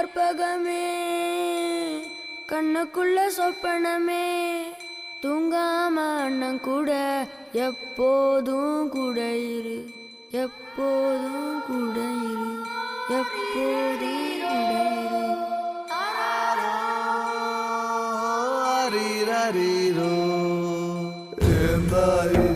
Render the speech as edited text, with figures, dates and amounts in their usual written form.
கற்பகமே கண்ணுக்குள்ள சொப்பனமே தூங்காம அண்ணன் கூட எப்போதும் கூட இரு எப்போதும் கூட இரு எப்போதும் கூட இரு